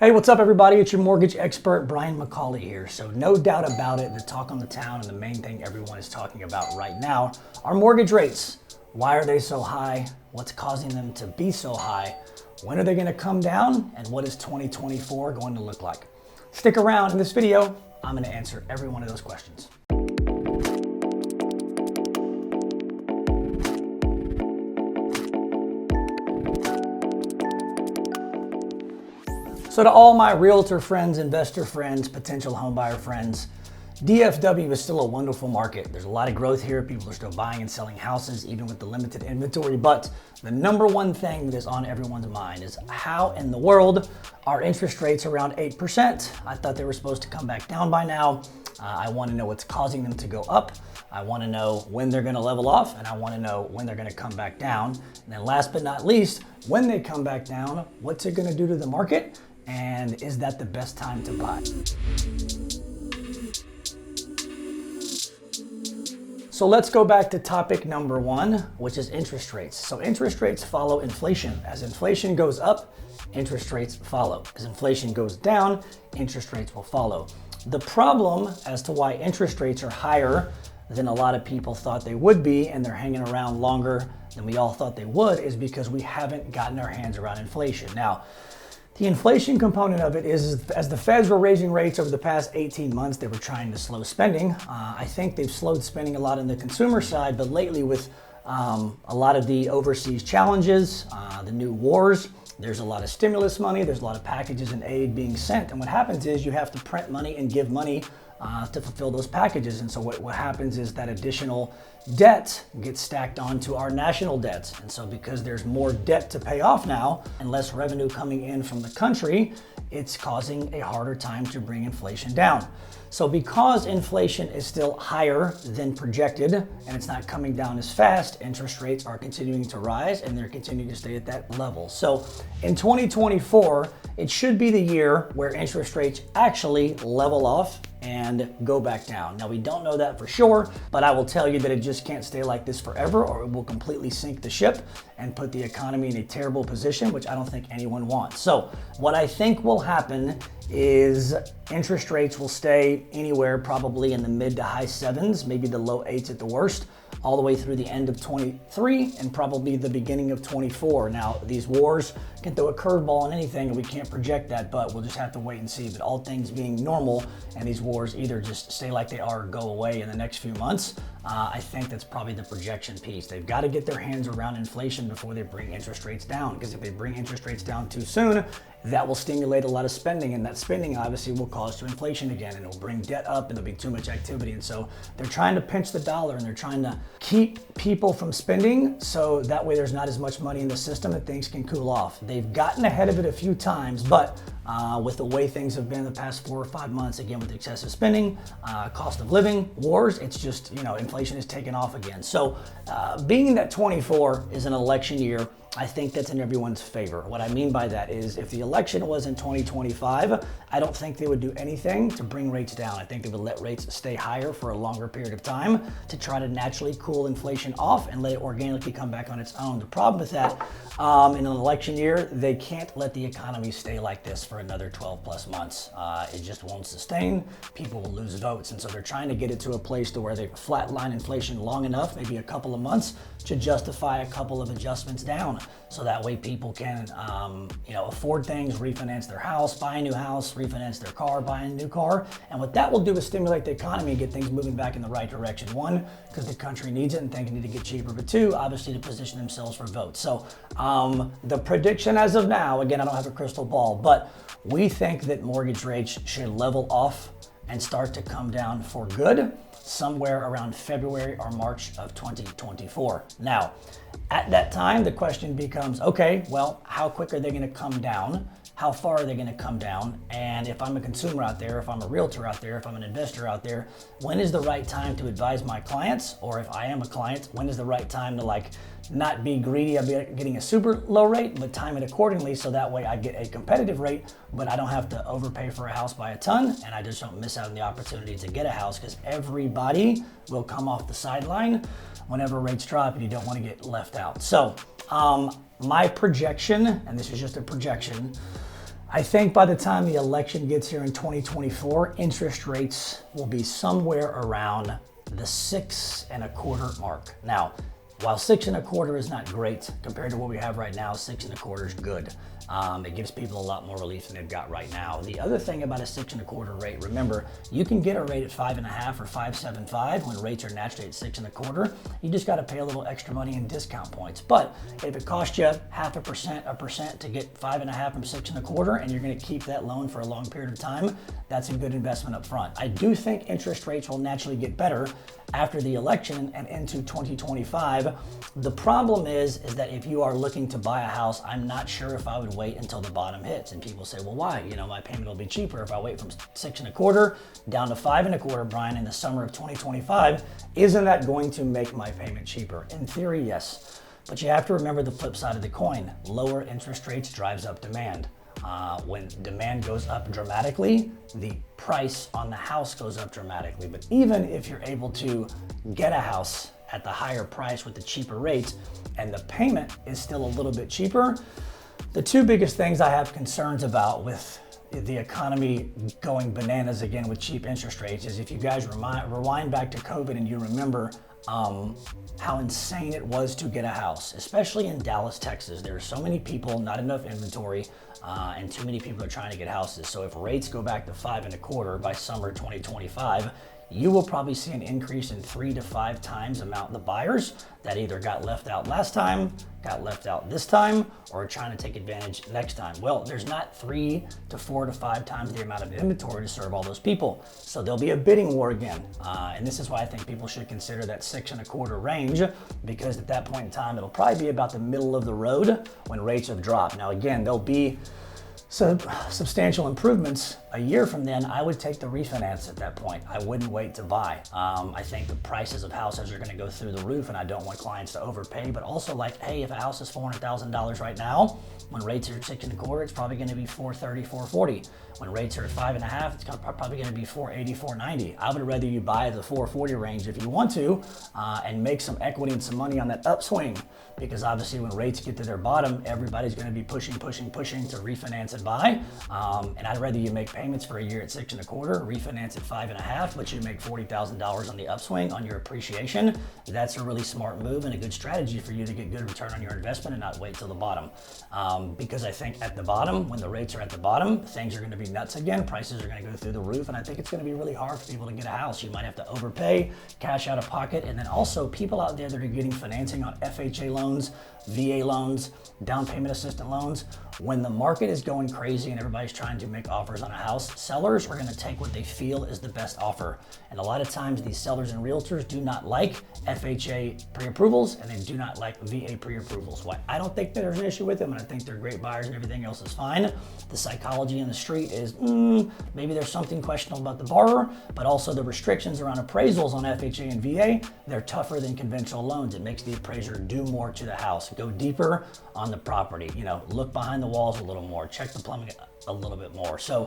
Hey, what's up everybody? It's your mortgage expert, Brian McCauley here. So no doubt about it, the talk on the town and the main thing everyone is talking about right now are mortgage rates. Why are they so high? What's causing them to be so high? When are they gonna come down? And what is 2024 going to look like? Stick around. In this video, I'm gonna answer every one of those questions. So to all my realtor friends, investor friends, potential homebuyer friends, DFW is still a wonderful market. There's a lot of growth here. People are still buying and selling houses, even with the limited inventory. But the number one thing that is on everyone's mind is how in the world are interest rates around 8%? I thought they were supposed to come back down by now. I want to know what's causing them to go up. I want to know when they're going to level off, and I want to know when they're going to come back down. And then last but not least, when they come back down, what's it going to do to the market? And is that the best time to buy? So let's go back to topic number one, which is interest rates. So interest rates follow inflation. As inflation goes up, interest rates follow. As inflation goes down, interest rates will follow. The problem as to why interest rates are higher than a lot of people thought they would be, and they're hanging around longer than we all thought they would, is because we haven't gotten our hands around inflation. Now, the inflation component of it is, as the feds were raising rates over the past 18 months, they were trying to slow spending. I think they've slowed spending a lot on the consumer side, but lately with a lot of the overseas challenges, the new wars, there's a lot of stimulus money, there's a lot of packages and aid being sent. And what happens is you have to print money and give money to fulfill those packages. And so what happens is that additional debt gets stacked onto our national debts. And so because there's more debt to pay off now and less revenue coming in from the country, it's causing a harder time to bring inflation down. So because inflation is still higher than projected and it's not coming down as fast, interest rates are continuing to rise and they're continuing to stay at that level. So in 2024, it should be the year where interest rates actually level off and go back down. Now, we don't know that for sure, but I will tell you that it just can't stay like this forever, or it will completely sink the ship and put the economy in a terrible position, which I don't think anyone wants. So what I think will happen is interest rates will stay anywhere probably in the mid to high sevens, maybe the low eights at the worst, all the way through the end of 23 and probably the beginning of 24. Now, these wars can throw a curveball on anything and we can't project that, but we'll just have to wait and see. But all things being normal and these wars either just stay like they are or go away in the next few months, I think that's probably the projection piece. They've got to get their hands around inflation before they bring interest rates down, because if they bring interest rates down too soon, that will stimulate a lot of spending, and that spending obviously will cause to inflation again, and it'll bring debt up, and there'll be too much activity. And so they're trying to pinch the dollar, and they're trying to keep people from spending, so that way there's not as much money in the system and things can cool off. They've gotten ahead of it a few times, but with the way things have been the past 4 or 5 months, again with excessive spending, cost of living, wars, it's just, inflation is taking off again. So being that 24 is an election year, I think that's in everyone's favor. What I mean by that is if the election was in 2025, I don't think they would do anything to bring rates down. I think they would let rates stay higher for a longer period of time to try to naturally cool inflation off and let it organically come back on its own. The problem with that, in an election year, they can't let the economy stay like this for another 12 plus months. It just won't sustain. People will lose votes. And so they're trying to get it to a place to where they flatline inflation long enough, maybe a couple of months, to justify a couple of adjustments down. So that way people can, afford things, refinance their house, buy a new house, refinance their car, buy a new car. And what that will do is stimulate the economy and get things moving back in the right direction. One, because the country needs it and things need to get cheaper, but two, obviously to position themselves for votes. So the prediction as of now, again, I don't have a crystal ball, but we think that mortgage rates should level off and start to come down for good somewhere around February or March of 2024. Now, at that time, the question becomes, okay, well, how quick are they going to come down? How far are they going to come down? And if I'm a consumer out there, if I'm a realtor out there, if I'm an investor out there, when is the right time to advise my clients? Or if I am a client, when is the right time to not be greedy of getting a super low rate, but time it accordingly so that way I get a competitive rate, but I don't have to overpay for a house by a ton, and I just don't miss out on the opportunity to get a house, because everybody will come off the sideline whenever rates drop and you don't want to get left out. So my projection, and this is just a projection, I think by the time the election gets here in 2024, interest rates will be somewhere around the 6.25 mark. Now, while 6.25 is not great compared to what we have right now, 6.25 is good. It gives people a lot more relief than they've got right now. The other thing about a 6.25 rate, remember, you can get a rate at 5.5 or 5.75 when rates are naturally at 6.25. You just got to pay a little extra money in discount points. But if it costs you 0.5%, 1% to get 5.5 from 6.25, and you're going to keep that loan for a long period of time, that's a good investment up front. I do think interest rates will naturally get better after the election and into 2025. The problem is that if you are looking to buy a house, I'm not sure if I would wait until the bottom hits. And people say, well, why? You know, my payment will be cheaper if I wait from 6.25 down to 5.25, Brian, in the summer of 2025. Isn't that going to make my payment cheaper? In theory, yes. But you have to remember the flip side of the coin. Lower interest rates drives up demand. When demand goes up dramatically, the price on the house goes up dramatically. But even if you're able to get a house at the higher price with the cheaper rates and the payment is still a little bit cheaper, the two biggest things I have concerns about with the economy going bananas again with cheap interest rates is if you guys rewind back to COVID and you remember how insane it was to get a house, especially in Dallas, Texas. There are so many people, not enough inventory, and too many people are trying to get houses. So if rates go back to 5.25 by summer 2025, you will probably see an increase in 3 to 5 times amount the buyers that either got left out last time, got left out this time, or are trying to take advantage next time. Well, there's not 3 to 4 to 5 times the amount of inventory to serve all those people. So there'll be a bidding war again. And this is why I think people should consider that 6.25 range, because at that point in time, it'll probably be about the middle of the road when rates have dropped. Now, again, there'll be some substantial improvements a year from then. I would take the refinance at that point. I wouldn't wait to buy. I think the prices of houses are going to go through the roof, and I don't want clients to overpay. But also, like, hey, if a house is $400,000 right now, when rates are at 6.25, it's probably going to be $430,000, $440,000. When rates are at 5.5, it's probably going to be $480,000, $490,000. I would rather you buy the $440,000 range if you want to, and make some equity and some money on that upswing. Because obviously, when rates get to their bottom, everybody's going to be pushing to refinance and buy. And I'd rather you make payments for a year at 6.25, refinance at 5.5, but you make $40,000 on the upswing on your appreciation. That's a really smart move and a good strategy for you to get good return on your investment and not wait till the bottom. Because I think at the bottom, when the rates are at the bottom, things are going to be nuts again. Prices are going to go through the roof, and I think it's going to be really hard for people to get a house. You might have to overpay, cash out of pocket, and then also people out there that are getting financing on FHA loans, VA loans, down payment assistant loans. When the market is going crazy and everybody's trying to make offers on a house, sellers are going to take what they feel is the best offer. And a lot of times these sellers and realtors do not like FHA pre-approvals, and they do not like VA pre-approvals. Why? I don't think there's an issue with them, and I think they're great buyers and everything else is fine. The psychology in the street is maybe there's something questionable about the borrower, but also the restrictions around appraisals on FHA and VA, they're tougher than conventional loans. It makes the appraiser do more to the house, go deeper on the property, look behind the walls a little more, check the plumbing a little bit more. So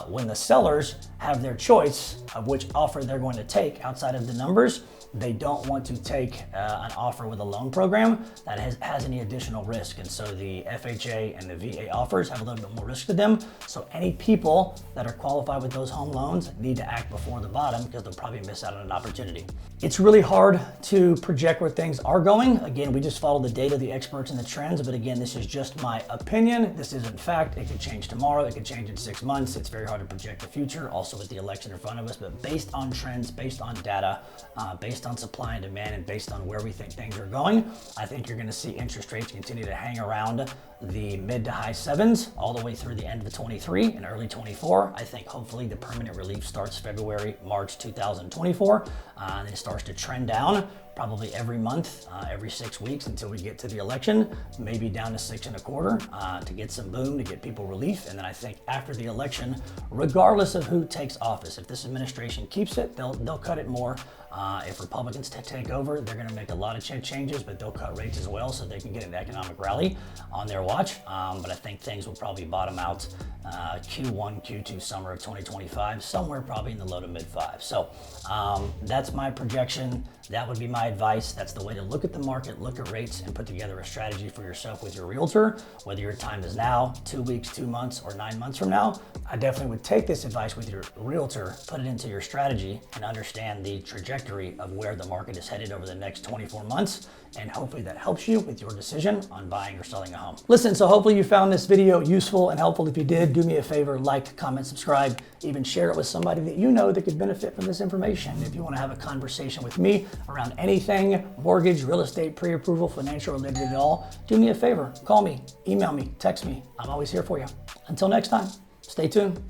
when the sellers have their choice of which offer they're going to take outside of the numbers, they don't want to take an offer with a loan program that has any additional risk. And so the FHA and the VA offers have a little bit more risk to them. So any people that are qualified with those home loans need to act before the bottom, because they'll probably miss out on an opportunity. It's really hard to project where things are going. Again, we just follow the data, the experts, and the trends. But again, this is just my opinion. This isn't fact. It could change tomorrow. It could change in 6 months. It's very hard to project the future, also with the election in front of us. But based on trends, based on data, based on supply and demand, and based on where we think things are going, I think you're going to see interest rates continue to hang around the mid to high 7s all the way through the end of 23 and early 24. I think hopefully the permanent relief starts February, March 2024, and then it starts to trend down probably every month, every 6 weeks until we get to the election, maybe down to 6.25 to get some boom, to get people relief. And then I think after the election, regardless of who takes office, if this administration keeps it, they'll cut it more. If Republicans take over, they're going to make a lot of changes, but they'll cut rates as well so they can get an economic rally on their watch. But I think things will probably bottom out Q1, Q2 summer of 2025, somewhere probably in the low to mid 5s. So that's my projection. That would be my my advice. That's the way to look at the market, look at rates, and put together a strategy for yourself with your realtor. Whether your time is now, 2 weeks, 2 months, or 9 months from now, I definitely would take this advice with your realtor, put it into your strategy, and understand the trajectory of where the market is headed over the next 24 months. And hopefully that helps you with your decision on buying or selling a home. Listen, so hopefully you found this video useful and helpful. If you did, do me a favor, like, comment, subscribe, even share it with somebody that you know that could benefit from this information. If you want to have a conversation with me around anything, mortgage, real estate, pre-approval, financial related at all, do me a favor, call me, email me, text me. I'm always here for you. Until next time, stay tuned.